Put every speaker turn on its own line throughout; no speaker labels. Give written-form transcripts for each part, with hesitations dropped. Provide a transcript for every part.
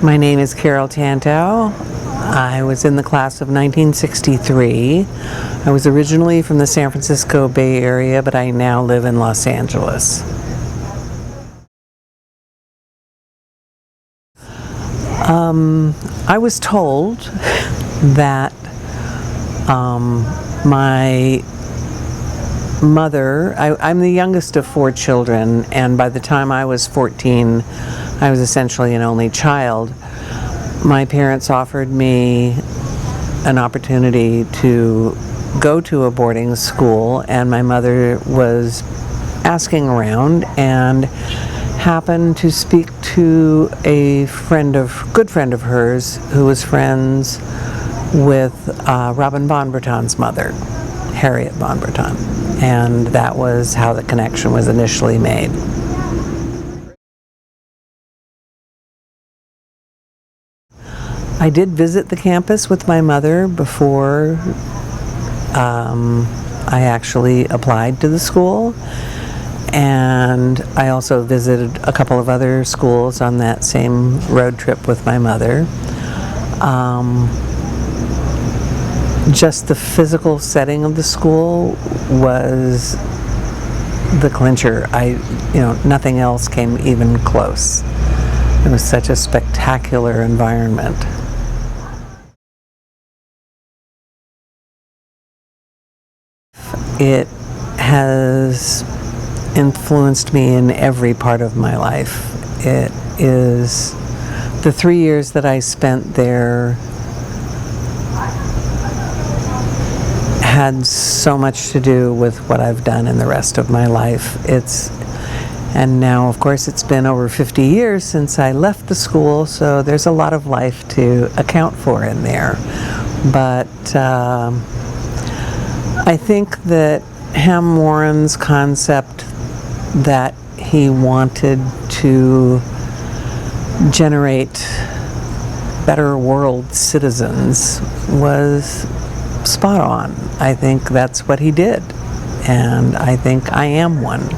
My name is Carol Tantau. I was in the class of 1963. I was originally from the San Francisco Bay Area, but I now live in Los Angeles. I was told that my mother, I'm the youngest of 4 children, and by the time I was 14, I was essentially an only child. My parents offered me an opportunity to go to a boarding school, and my mother was asking around and happened to speak to a good friend of hers who was friends with Robin von Breton's mother, Harriet von Breton, and that was how the connection was initially made. I did visit the campus with my mother before I actually applied to the school, and I also visited a couple of other schools on that same road trip with my mother. Just the physical setting of the school was the clincher. Nothing else came even close. It was such a spectacular environment. It has influenced me in every part of my life. It is the 3 years that I spent there had so much to do with what I've done in the rest of my life. And now, of course, it's been over 50 years since I left the school, so there's a lot of life to account for in there. But I think that Ham Warren's concept that he wanted to generate better world citizens was spot on. I think that's what he did, and I think I am one.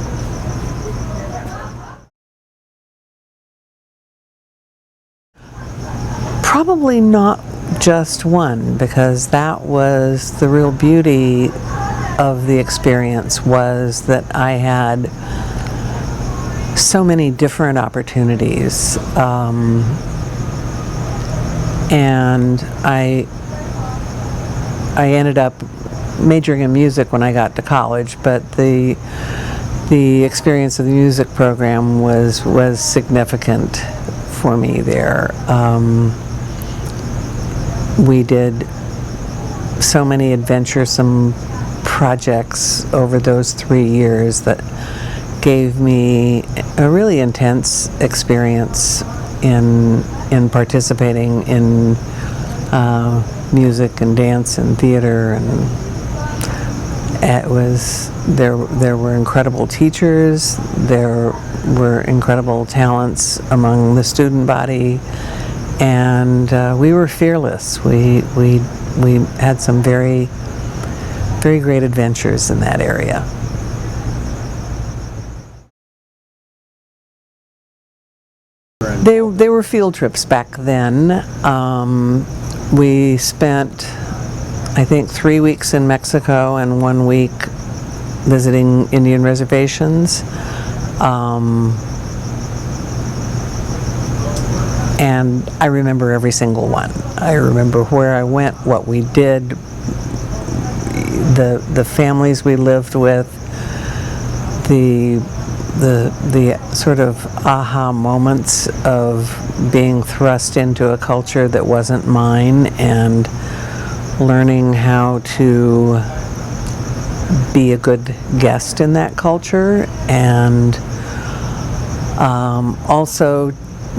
Probably not just one, because that was the real beauty of the experience, was that I had so many different opportunities, and I ended up majoring in music when I got to college, but the experience of the music program was significant for me there. We did so many adventuresome projects over those 3 years that gave me a really intense experience in participating in music and dance and theater, and there were incredible teachers, there were incredible talents among the student body, and we were fearless. We had some very, very great adventures in that area. They were field trips back then. We spent, I think, 3 weeks in Mexico and 1 week visiting Indian reservations. And I remember every single one. I remember where I went, what we did, the families we lived with, the sort of aha moments of being thrust into a culture that wasn't mine and learning how to be a good guest in that culture, and also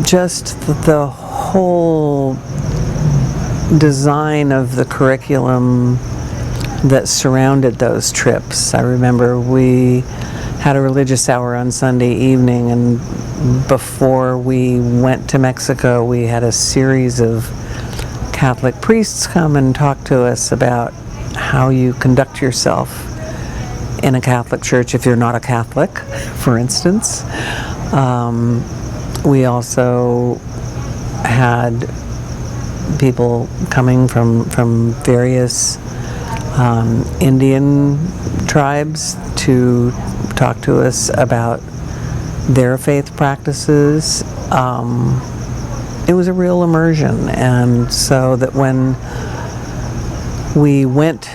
just the whole design of the curriculum that surrounded those trips. I remember we had a religious hour on Sunday evening, and before we went to Mexico, we had a series of Catholic priests come and talk to us about how you conduct yourself in a Catholic church if you're not a Catholic, for instance. We also had people coming from various Indian tribes to talk to us about their faith practices. It was a real immersion, and so that when we went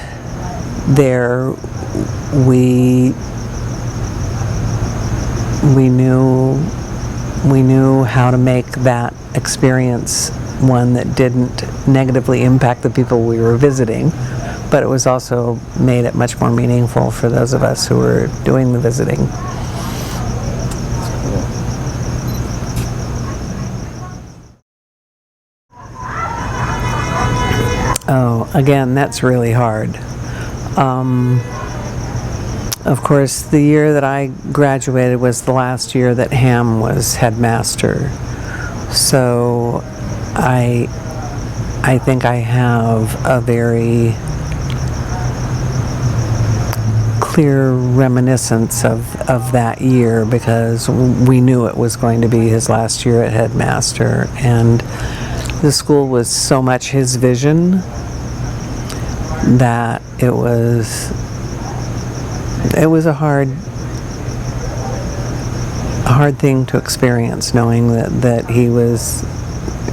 there, we knew how to make that experience one that didn't negatively impact the people we were visiting, but it was also made it much more meaningful for those of us who were doing the visiting. Oh, again, that's really hard. Of course, the year that I graduated was the last year that Ham was headmaster. So I think I have a very clear reminiscence of that year, because we knew it was going to be his last year at headmaster, and the school was so much his vision that it was a hard thing to experience, knowing that he was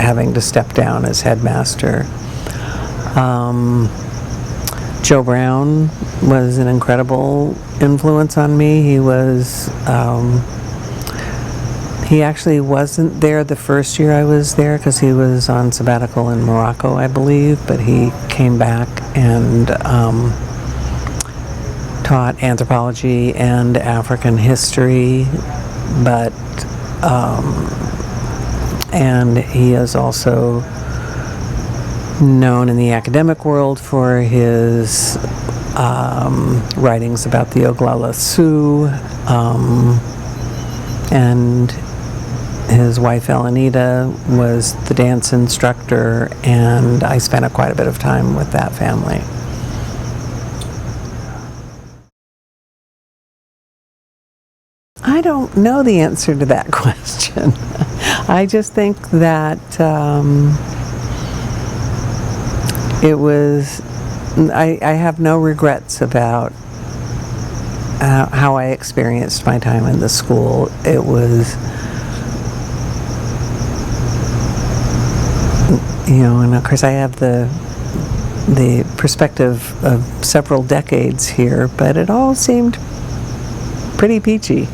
having to step down as headmaster. Joe Brown was an incredible influence on me. He actually wasn't there the first year I was there because he was on sabbatical in Morocco, I believe, but he came back and taught anthropology and African history, and he is also known in the academic world for his writings about the Oglala Sioux, and his wife Elenita was the dance instructor, and I spent quite a bit of time with that family. I don't know the answer to that question. I just think that it was, I have no regrets about how I experienced my time in the school. It was, and of course I have the perspective of several decades here, but it all seemed pretty peachy.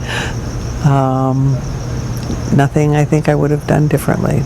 Nothing I think I would have done differently.